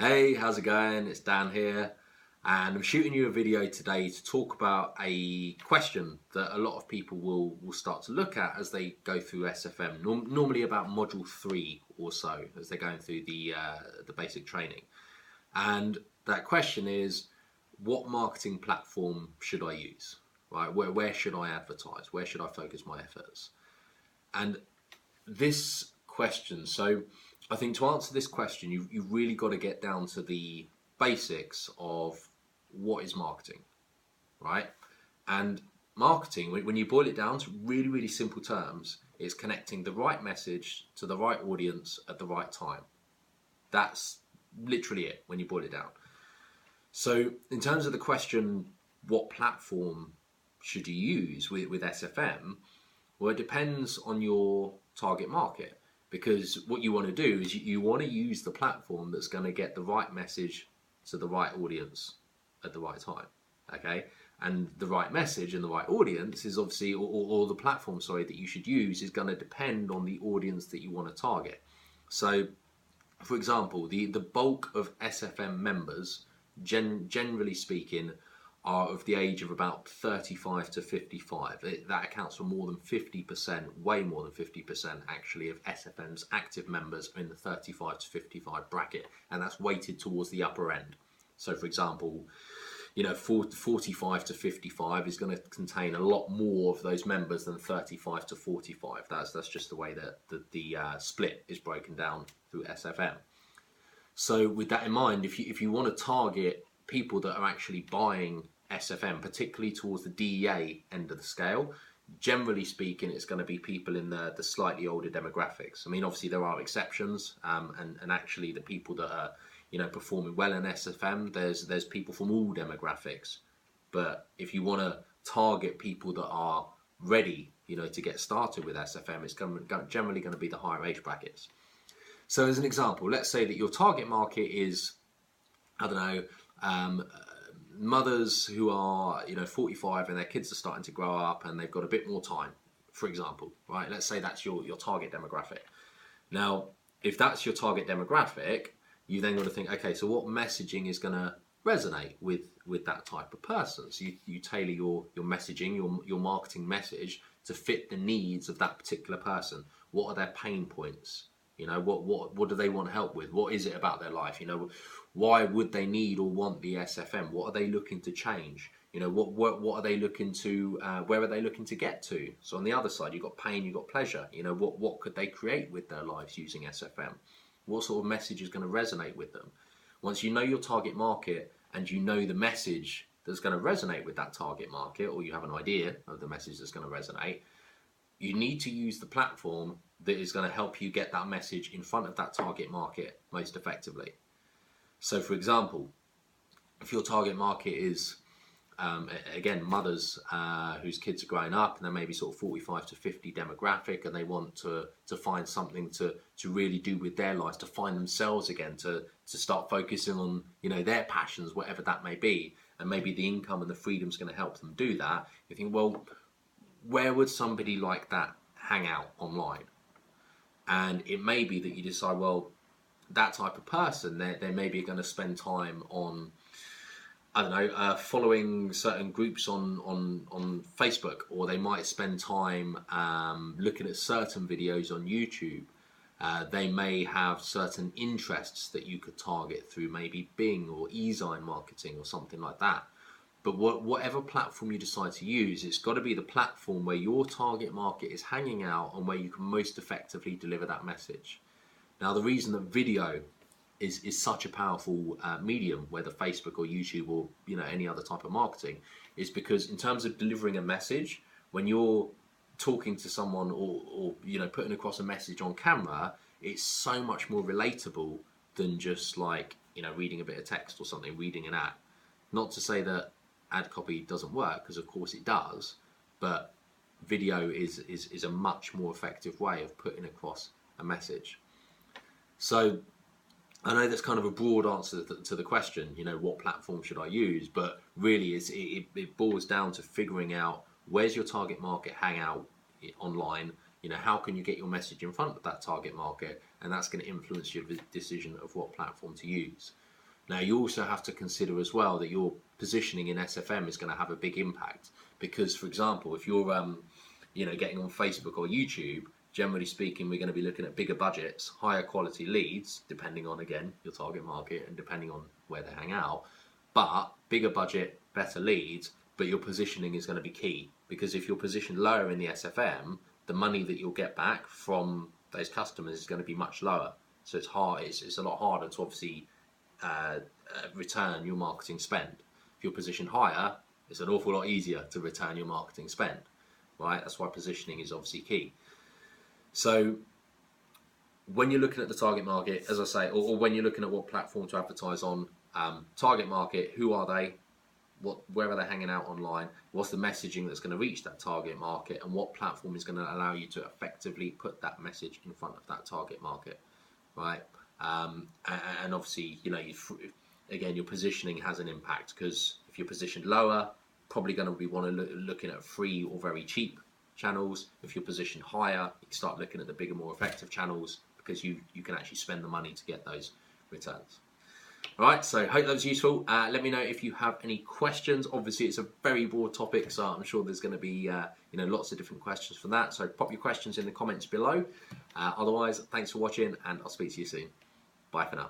Hey, how's it going? It's Dan here, and I'm shooting you a video today to talk about a question that a lot of people will start to look at as they go through SFM. Normally about module 3 or so, as they're going through the basic training. And that question is, what marketing platform should I use? Right? Where should I advertise? Where should I focus my efforts? And this question, so I think to answer this question, you've really got to get down to the basics of what is marketing, right? And marketing, when you boil it down to really, really simple terms, is connecting the right message to the right audience at the right time. That's literally it when you boil it down. So in terms of the question, what platform should you use with SFM? Well, it depends on your target market, because what you want to do is you want to use the platform that's going to get the right message to the right audience at the right time. Okay, and the right message and the right audience is obviously, or the platform, sorry, that you should use is going to depend on the audience that you want to target. So, for example, the bulk of SFM members, generally speaking, are of the age of about 35 to 55. That accounts for more than 50%, way more than 50% actually, of SFM's active members are in the 35 to 55 bracket, and that's weighted towards the upper end. So, for example, 45 to 55 is going to contain a lot more of those members than 35 to 45. That's just the way that the split is broken down through SFM. So with that in mind, if you want to target people that are actually buying SFM, particularly towards the DEA end of the scale, generally speaking, it's going to be people in the slightly older demographics. I mean, obviously there are exceptions, and actually the people that are performing well in SFM, there's people from all demographics. But if you want to target people that are ready, to get started with SFM, it's generally going to be the higher age brackets. So as an example, let's say that your target market is, I don't know, mothers who are 45 and their kids are starting to grow up and they've got a bit more time, for example, right? Let's say that's your target demographic. Now, if that's your target demographic, you then got to think, okay, so what messaging is going to resonate with that type of person? So you tailor your messaging, your marketing message to fit the needs of that particular person. What are their pain points? What do they want help with? What is it about their life? Why would they need or want the SFM? What are they looking to change? What are they looking to? Where are they looking to get to? So on the other side, you've got pain, you've got pleasure. What could they create with their lives using SFM? What sort of message is going to resonate with them? Once you know your target market and you know the message that's going to resonate with that target market, or you have an idea of the message that's going to resonate, you need to use the platform that is going to help you get that message in front of that target market most effectively. So for example, if your target market is, again, mothers whose kids are growing up and they're maybe sort of 45 to 50 demographic, and they want to find something to really do with their lives, to find themselves again, to start focusing on their passions, whatever that may be, and maybe the income and the freedom is going to help them do that. You think, well, where would somebody like that hang out online? And it may be that you decide, well, that type of person, they maybe going to spend time on, I don't know, following certain groups on Facebook, or they might spend time looking at certain videos on YouTube. They may have certain interests that you could target through maybe Bing or eZine marketing or something like that. But whatever platform you decide to use, it's got to be the platform where your target market is hanging out and where you can most effectively deliver that message. Now, the reason that video is such a powerful medium, whether Facebook or YouTube or any other type of marketing, is because in terms of delivering a message, when you're talking to someone or putting across a message on camera, it's so much more relatable than just like reading a bit of text or something, reading an ad. Not to say that ad copy doesn't work, because of course it does, but video is a much more effective way of putting across a message. So I know that's kind of a broad answer to the question, what platform should I use? But really, it boils down to figuring out where's your target market hang out online. How can you get your message in front of that target market? And that's going to influence your decision of what platform to use. Now, you also have to consider as well that your positioning in SFM is going to have a big impact, because, for example, if you're getting on Facebook or YouTube, generally speaking, we're going to be looking at bigger budgets, higher quality leads, depending on, again, your target market and depending on where they hang out. But bigger budget, better leads, but your positioning is going to be key, because if you're positioned lower in the SFM, the money that you'll get back from those customers is going to be much lower. So it's hard. It's a lot harder to obviously return your marketing spend. If you're positioned higher, it's an awful lot easier to return your marketing spend, right? That's why positioning is obviously key. So when you're looking at the target market, as I say, or when you're looking at what platform to advertise on, target market, who are they? Where are they hanging out online? What's the messaging that's going to reach that target market, and what platform is going to allow you to effectively put that message in front of that target market, right? And obviously, again, your positioning has an impact, because if you're positioned lower, probably going to be looking at free or very cheap channels. If you're positioned higher, you can start looking at the bigger, more effective channels, because you can actually spend the money to get those returns. All right, so hope that was useful. Let me know if you have any questions. Obviously, it's a very broad topic, so I'm sure there's going to be lots of different questions for that. So pop your questions in the comments below. Otherwise, thanks for watching, and I'll speak to you soon. Bye for now.